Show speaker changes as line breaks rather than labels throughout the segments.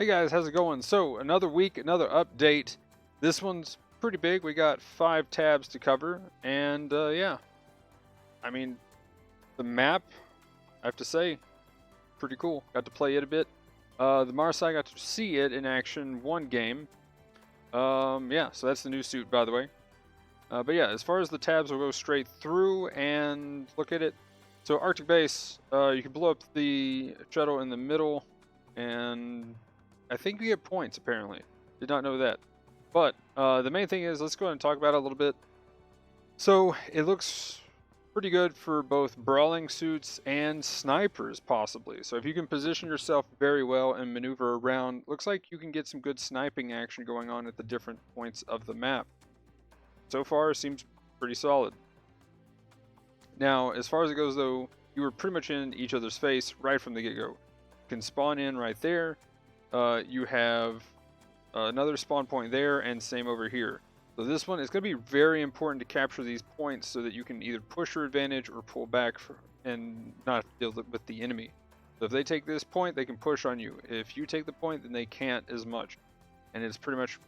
Hey guys, how's it going? So, another week, another update. This one's pretty big. We got 5 tabs to cover, and yeah, I mean, the map, I have to say, pretty cool. Got to play it a bit. The Marasai got to see it in action one game. Yeah, so that's the new suit, by the way. But yeah, as far as the tabs, we'll go straight through and look at it. So, Arctic Base, you can blow up the shuttle in the middle, and I think you get points, apparently. Did not know that. But the main thing is, let's go ahead and talk about it a little bit. So it looks pretty good for both brawling suits and snipers, possibly. So if you can position yourself very well and maneuver around, looks like you can get some good sniping action going on at the different points of the map. So far, seems pretty solid. Now, as far as it goes, though, you were pretty much in each other's face right from the get-go. You can spawn in right there. You have another spawn point there, and same over here. So this one is going to be very important to capture these points so that you can either push your advantage or pull back and not deal with the enemy. So if they take this point, they can push on you. If you take the point, then they can't as much. And it's pretty much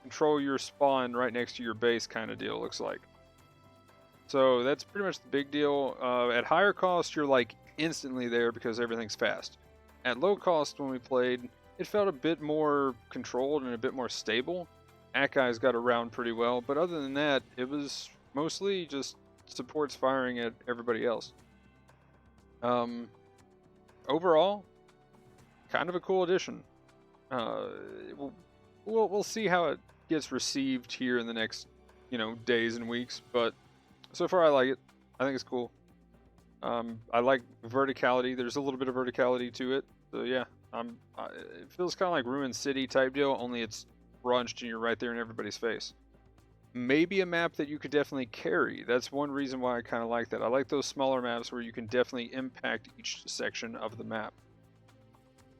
control your spawn right next to your base kind of deal, looks like. So that's pretty much the big deal. At higher cost, you're like instantly there because everything's fast. At low cost, when we played, it felt a bit more controlled and a bit more stable. Akai's got around pretty well, but other than that, it was mostly just supports firing at everybody else. Overall, kind of a cool addition. We'll see how it gets received here in the next, days and weeks, but so far I like it. I think it's cool. I like verticality. There's a little bit of verticality to it, so yeah. It feels kind of like Ruined City type deal, only it's crunched and you're right there in everybody's face. Maybe a map that you could definitely carry. That's one reason why I kind of like that. I like those smaller maps where you can definitely impact each section of the map.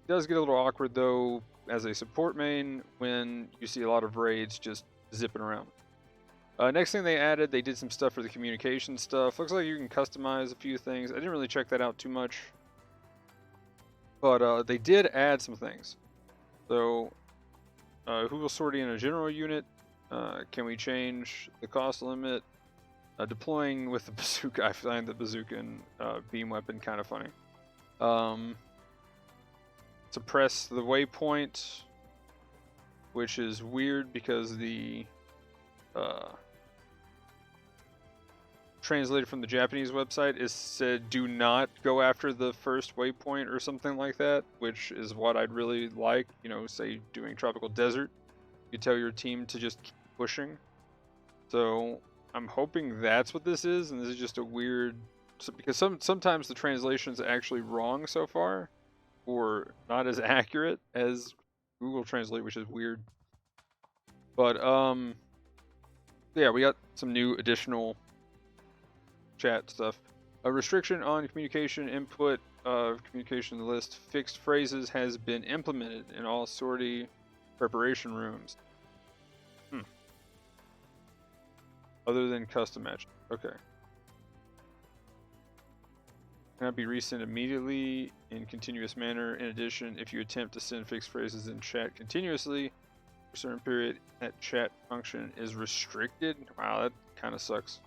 It does get a little awkward though as a support main when you see a lot of raids just zipping around. Next thing they added, they did some stuff for the communication stuff. Looks like you can customize a few things. I didn't really check that out too much. But they did add some things. So, who will sort in a general unit? Can we change the cost limit? Deploying with the bazooka. I find the bazooka and beam weapon kind of funny. Suppress the waypoint, which is weird because the translated from the Japanese website is said do not go after the first waypoint or something like that, which is what I'd really like, say doing tropical desert. You tell your team to just keep pushing. So I'm hoping that's what this is, and this is just a weird, because sometimes the translation's actually wrong so far, or not as accurate as Google Translate, which is weird. But yeah, we got some new additional chat stuff. A restriction on communication input of communication list fixed phrases has been implemented in all sortie preparation rooms. Other than custom match. Okay. Cannot be resent immediately in continuous manner. In addition, if you attempt to send fixed phrases in chat continuously for a certain period, that chat function is restricted. Wow, that kind of sucks.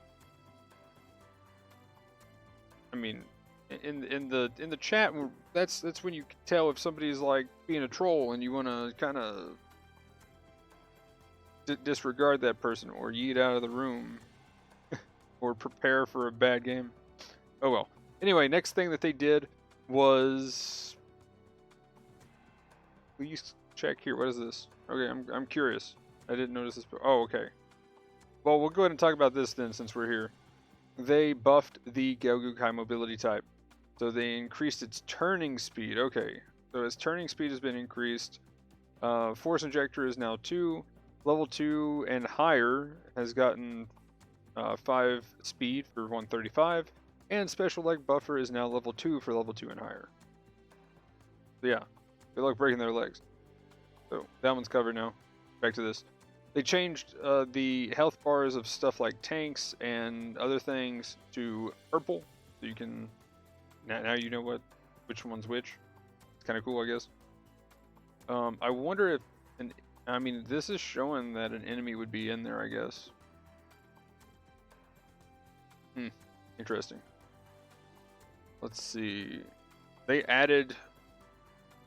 I mean, in the chat, that's when you can tell if somebody's like being a troll and you want to kind of disregard that person or yeet out of the room or prepare for a bad game. Oh well. Anyway, next thing that they did was, please check here. What is this? Okay, I'm curious. I didn't notice this. Oh, okay. Well, we'll go ahead and talk about this then since we're here. They buffed the Gelgukai mobility type. So they increased its turning speed. Okay, so its turning speed has been increased. Force injector is now 2. Level 2 and higher has gotten 5 speed for 135. And special leg buffer is now level 2 for level 2 and higher. So yeah, good luck breaking their legs. So that one's covered now. Back to this. They changed the health bars of stuff like tanks and other things to purple, so you can now you know which one's which. It's kind of cool, I guess. I wonder if I mean, this is showing that an enemy would be in there, I guess. Interesting. Let's see. They added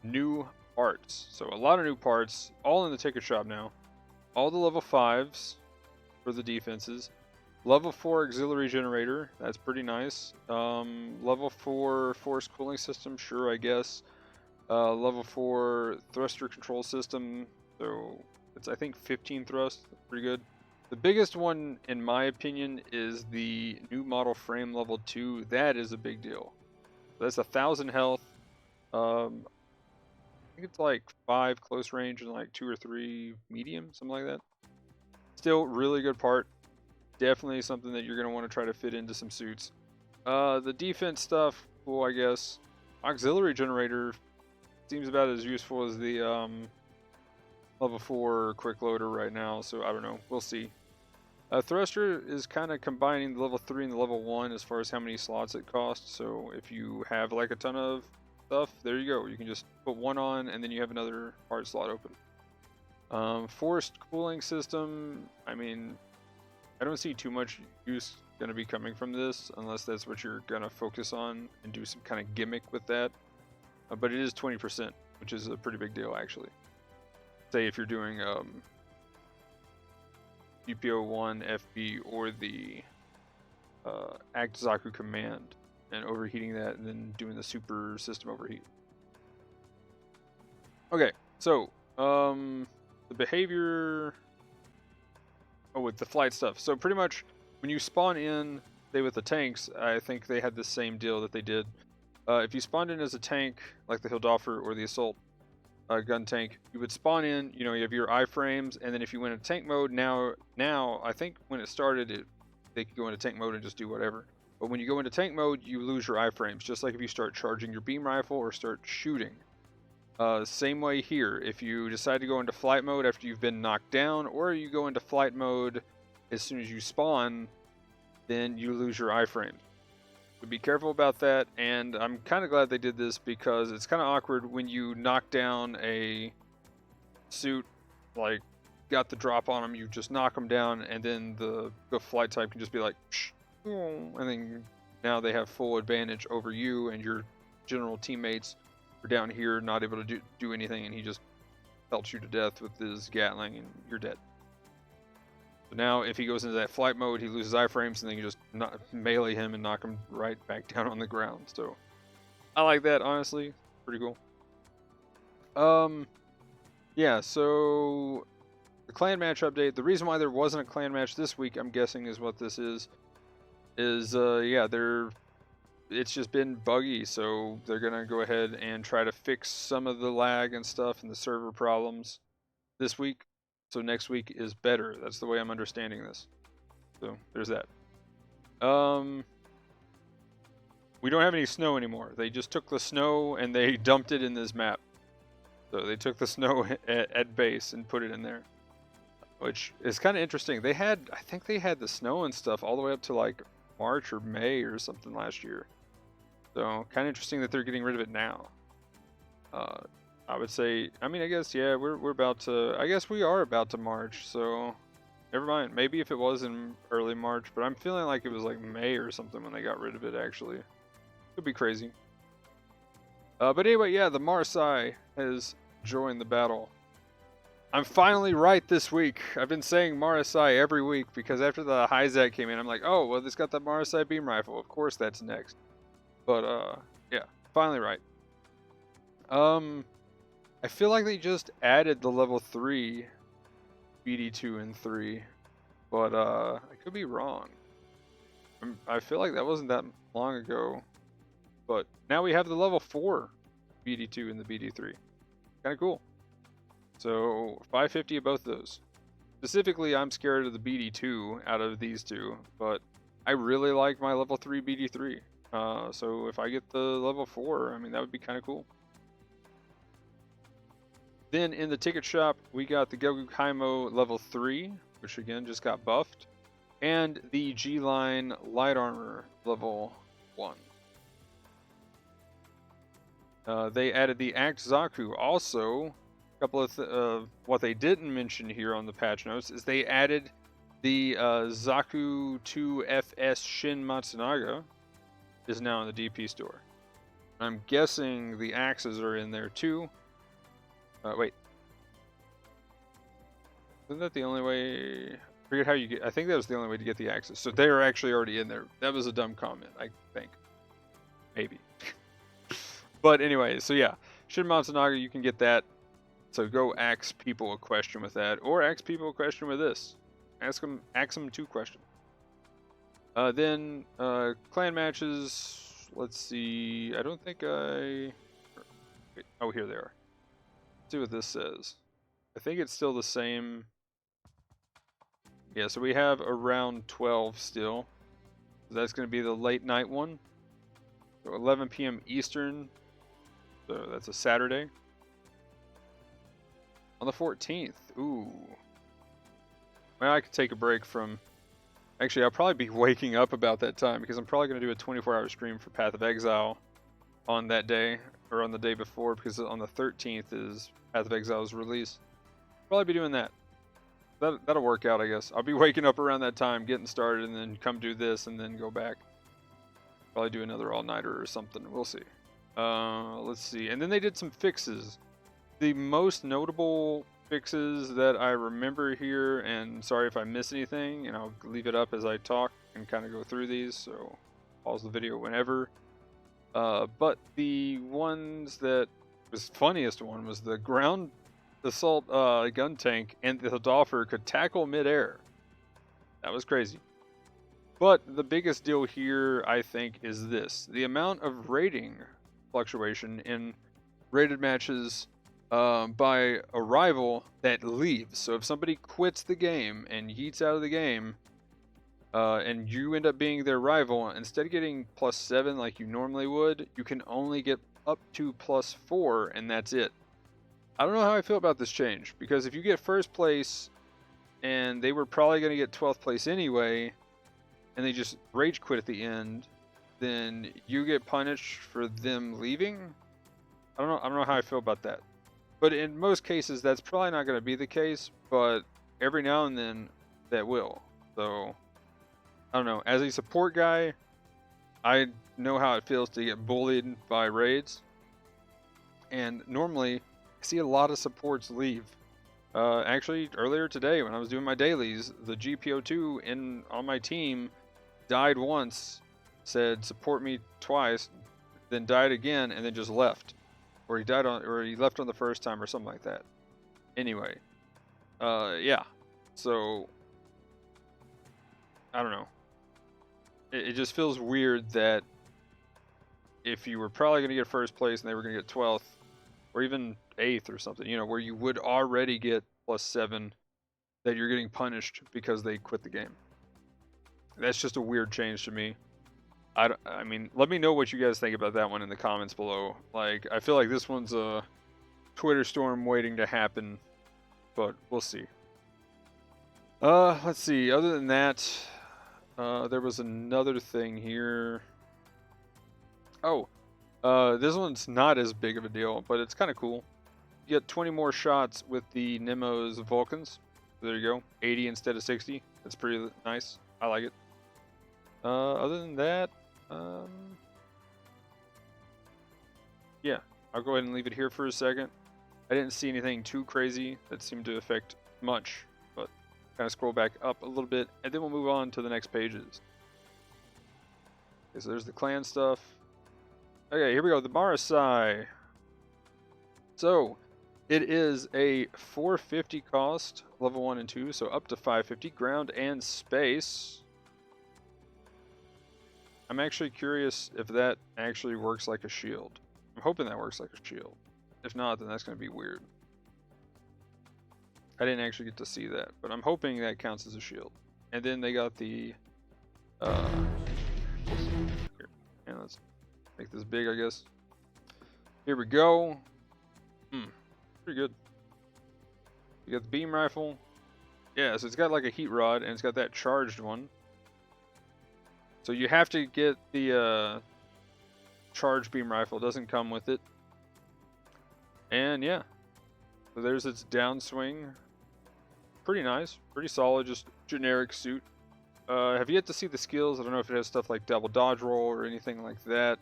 new parts. So a lot of new parts, all in the ticket shop now. All the level 5s for the defenses. Level 4 auxiliary generator, that's pretty nice. Level 4 force cooling system, sure, I guess. Level 4 thruster control system, so it's I think 15 thrust, pretty good. The biggest one, in my opinion, is the new model frame level 2. That is a big deal. That's 1,000 health. I think it's like 5 close range and like 2 or 3 medium, something like that. Still, really good part. Definitely something that you're going to want to try to fit into some suits. The defense stuff, cool, I guess. Auxiliary generator seems about as useful as the level 4 quick loader right now, so I don't know. We'll see. Thruster is kind of combining the level 3 and the level 1 as far as how many slots it costs. So if you have like a ton of stuff, there you go. You can just put one on and then you have another hard slot open. Forced cooling system, I mean, I don't see too much use going to be coming from this unless that's what you're going to focus on and do some kind of gimmick with that. But it is 20%, which is a pretty big deal actually. Say if you're doing GBO1 FB or the Act Zaku command and overheating that and then doing the super system overheat. Okay, so the behavior with the flight stuff. So pretty much when you spawn in, say with the tanks, I think they had the same deal that they did. If you spawned in as a tank, like the Hildoffer or the assault gun tank, you would spawn in, you know, you have your iframes, and then if you went into tank mode, now I think when it started, they could go into tank mode and just do whatever. But when you go into tank mode, you lose your iframes, just like if you start charging your beam rifle or start shooting. Same way here, if you decide to go into flight mode after you've been knocked down, or you go into flight mode as soon as you spawn, then you lose your iframes. So be careful about that, and I'm kind of glad they did this because it's kind of awkward when you knock down a suit, like got the drop on them, you just knock them down, and then the flight type can just be like, psh, and then now they have full advantage over you, and your general teammates are down here not able to do anything, and he just pelts you to death with his Gatling, and you're dead. So now if he goes into that flight mode, he loses iframes, and then you just melee him and knock him right back down on the ground. So I like that, honestly. Pretty cool. Yeah, so the clan match update. The reason why there wasn't a clan match this week, I'm guessing, is what this is yeah, it's just been buggy, so they're gonna go ahead and try to fix some of the lag and stuff and the server problems this week. So next week is better. That's the way I'm understanding this. So there's that. We don't have any snow anymore. They just took the snow and they dumped it in this map. So they took the snow at base and put it in there, which is kind of interesting. They had, I think they had the snow and stuff all the way up to like March or May or something last year. So kind of interesting that they're getting rid of it now. I would say, I mean, I guess, yeah, we're about to, I guess we are about to March, so never mind. Maybe if it was in early March, but I'm feeling like it was like May or something when they got rid of it, actually. Could be crazy. But anyway, yeah, the Marasai has joined the battle. I'm finally right this week. I've been saying Marasai every week because after the Hyzak came in, I'm like, oh, well, it's got the Marasai beam rifle. Of course that's next. But, yeah, finally right. I feel like they just added the level 3 BD2 and 3, but I could be wrong. I feel like that wasn't that long ago, but now we have the level 4 BD2 and the BD3. Kind of cool. So 550 of both those. Specifically, I'm scared of the BD2 out of these two, but I really like my level 3 BD3. So if I get the level 4, I mean, that would be kind of cool. Then in the ticket shop, we got the Gelgu Kaimo level 3, which again just got buffed, and the G-Line light armor level 1. They added the Act Zaku, also couple of what they didn't mention here on the patch notes is they added the GBO2 FS Shin Matsunaga is now in the DP store. I'm guessing the axes are in there too. Wait. Isn't that the only way? I forget how you get. I think that was the only way to get the axes. So they are actually already in there. That was a dumb comment, I think. Maybe. But anyway, so yeah. Shin Matsunaga, you can get that. So go ask people a question with that. Or ask people a question with this. Ask them 2 questions. Then clan matches. Let's see. I don't think I... Wait, oh, here they are. Let's see what this says. I think it's still the same. Yeah, so we have around 12 still. So that's going to be the late night one. So 11 p.m. Eastern. So that's a Saturday. On the 14th. Ooh. Well, I could take a break from... Actually, I'll probably be waking up about that time because I'm probably going to do a 24-hour stream for Path of Exile on that day, or on the day before, because on the 13th is Path of Exile's release. Probably be doing that. That'll work out, I guess. I'll be waking up around that time, getting started, and then come do this, and then go back. Probably do another all-nighter or something. We'll see. Let's see. And then they did some fixes. The most notable fixes that I remember here, and sorry if I miss anything, and I'll leave it up as I talk and kind of go through these, so pause the video whenever. But the ones that was funniest one was the ground assault gun tank and the Doffer could tackle midair. That was crazy. But the biggest deal here, I think, is this. The amount of rating fluctuation in rated matches by a rival that leaves. So if somebody quits the game and yeets out of the game, and you end up being their rival, instead of getting +7 like you normally would, you can only get up to +4, and that's it. I don't know how I feel about this change, because if you get first place, and they were probably going to get 12th place anyway, and they just rage quit at the end, then you get punished for them leaving? I don't know how I feel about that. But in most cases, that's probably not going to be the case, but every now and then, that will. So, I don't know. As a support guy, I know how it feels to get bullied by raids. And normally, I see a lot of supports leave. Actually, earlier today, when I was doing my dailies, the GBO2 on my team died once, said support me twice, then died again, and then just left. Or he left on the first time or something like that. Anyway, yeah. So, I don't know. It just feels weird that if you were probably going to get first place and they were going to get 12th, or even 8th or something, you know, where you would already get +7, that you're getting punished because they quit the game. That's just a weird change to me. I mean, let me know what you guys think about that one in the comments below. Like, I feel like this one's a Twitter storm waiting to happen, but we'll see. Let's see. Other than that, there was another thing here. Oh, this one's not as big of a deal, but it's kind of cool. You get 20 more shots with the Nemo's Vulcans. There you go. 80 instead of 60. That's pretty nice. I like it. Other than that, yeah, I'll go ahead and leave it here for a second. I didn't see anything too crazy that seemed to affect much, but kind of scroll back up a little bit, and then we'll move on to the next pages. Okay, so there's the clan stuff. Okay, here we go, the Marasai. So, it is a 450 cost, level 1 and 2, so up to 550, ground and space. I'm actually curious if that actually works like a shield. I'm hoping that works like a shield. If not, then that's going to be weird. I didn't actually get to see that, but I'm hoping that counts as a shield. And then they got the... here. And let's make this big, I guess. Here we go. Pretty good. You got the beam rifle. Yeah, so it's got like a heat rod, and it's got that charged one. So you have to get the charged beam rifle. It doesn't come with it. And yeah, So there's its downswing. Pretty nice, pretty solid, just generic suit. Have yet to see the skills. I don't know if it has stuff like double dodge roll or anything like that.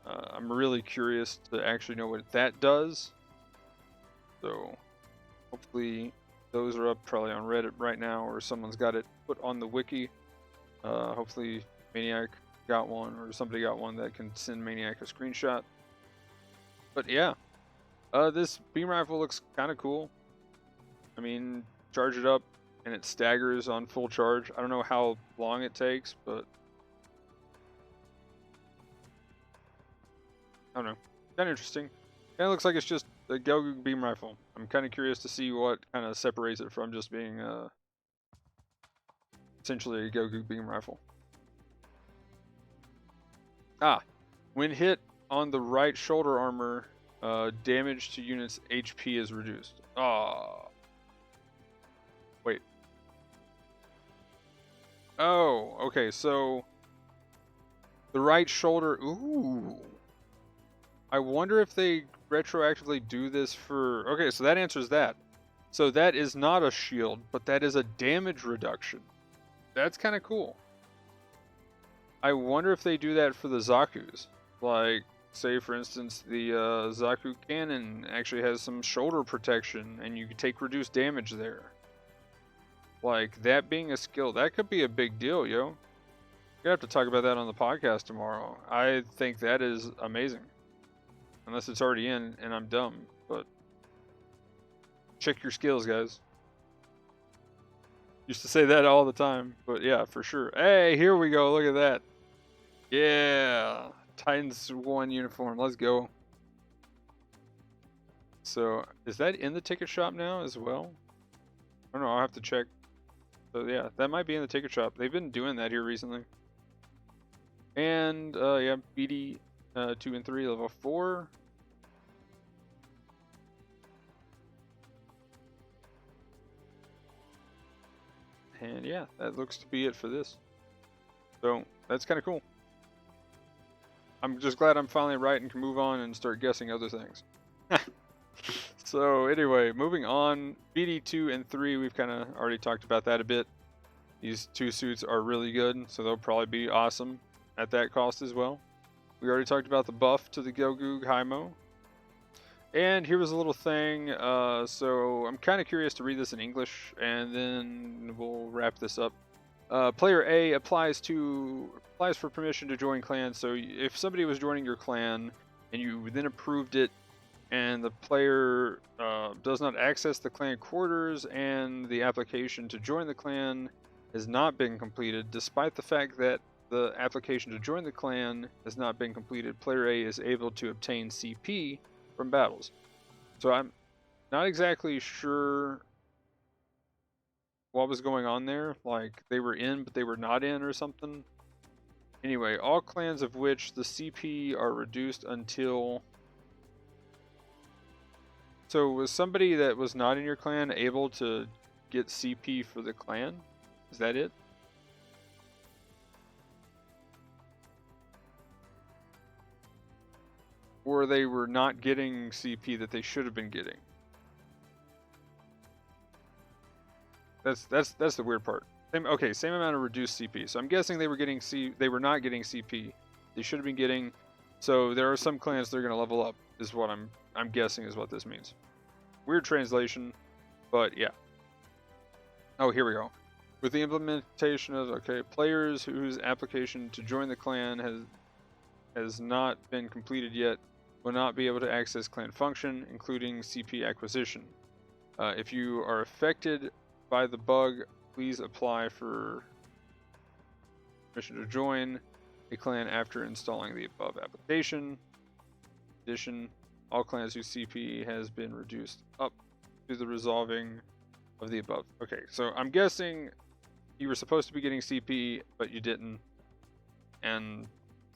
I'm really curious to actually know what that does. So hopefully those are up probably on Reddit right now, or someone's got it put on the wiki. Hopefully Maniac got one, or somebody got one that can send Maniac a screenshot. But yeah, this beam rifle looks kind of cool. I mean, charge it up and it staggers on full charge. I don't know how long it takes, but I don't know. Kind of interesting. Kind of looks like it's just a Gelgoog beam rifle. I'm kind of curious to see what kind of separates it from just being essentially a Gelgoog beam rifle. When hit on the right shoulder armor, damage to units' HP is reduced. Wait. Oh, okay, so the right shoulder. Ooh. I wonder if they retroactively do this for... Okay, so that answers that. So that is not a shield, but that is a damage reduction. That's kind of cool. I wonder if they do that for the Zaku's. Like, say for instance, the Zaku cannon actually has some shoulder protection, and you can take reduced damage there. Like, that being a skill, that could be a big deal, yo. We're gonna have to talk about that on the podcast tomorrow. I think that is amazing. Unless it's already in and I'm dumb, but check your skills, guys. Used to say that all the time, but yeah, for sure. Hey, here we go. Look at that. Yeah, Titans 1 uniform. Let's go. So, is that in the ticket shop now as well? I don't know. I'll have to check. So yeah, that might be in the ticket shop. They've been doing that here recently. And yeah, BD 2 and 3 level 4. And yeah, that looks to be it for this. So that's kind of cool. I'm just glad I'm finally right and can move on and start guessing other things. So anyway, moving on, BD 2 and 3, we've kind of already talked about that a bit. These two suits are really good, so they'll probably be awesome at that cost as well. We already talked about the buff to the Gelgoog Haimo. And here was a little thing, so I'm kind of curious to read this in English, and then we'll wrap this up. Player A applies for permission to join clan. So if somebody was joining your clan and you then approved it, and the player does not access the clan quarters, and the application to join the clan has not been completed, despite the fact that the application to join the clan has not been completed, player A is able to obtain CP from battles. So I'm not exactly sure what was going on there. Like, they were in, but they were not in or something. Anyway, all clans of which the CP are reduced until... So was somebody that was not in your clan able to get CP for the clan? Is that it? Or they were not getting CP that they should have been getting? That's the weird part. Okay, same amount of reduced CP. So I'm guessing they were not getting CP. They should have been getting. So there are some clans that are going to level up. Is what I'm guessing is what this means. Weird translation, but yeah. Oh, here we go. With the implementation of players whose application to join the clan has not been completed yet will not be able to access clan function, including CP acquisition. If you are affected by the bug, please apply for permission to join a clan after installing the above application. In addition, all clans whose CP has been reduced up to the resolving of the above. Okay, so I'm guessing you were supposed to be getting CP, but you didn't, and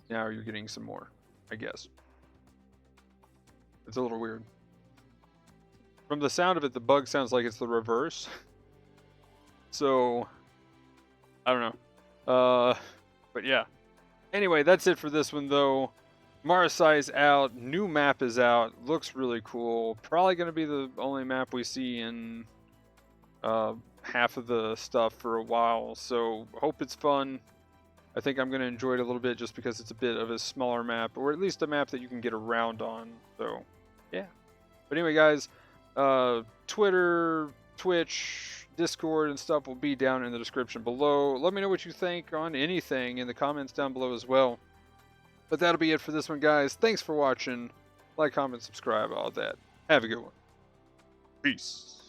now you're getting some more, I guess. It's a little weird. From the sound of it, the bug sounds like it's the reverse. So, I don't know. But yeah. Anyway, that's it for this one, though. Marasai's out. New map is out. Looks really cool. Probably going to be the only map we see in half of the stuff for a while. So hope it's fun. I think I'm going to enjoy it a little bit just because it's a bit of a smaller map, or at least a map that you can get around on. So yeah. But anyway, guys, Twitter, Twitch, Discord, and stuff will be down in the description below. Let me know what you think on anything in the comments down below as well. But that'll be it for this one, guys. Thanks for watching. Like, comment, subscribe, all that. Have a good one. Peace.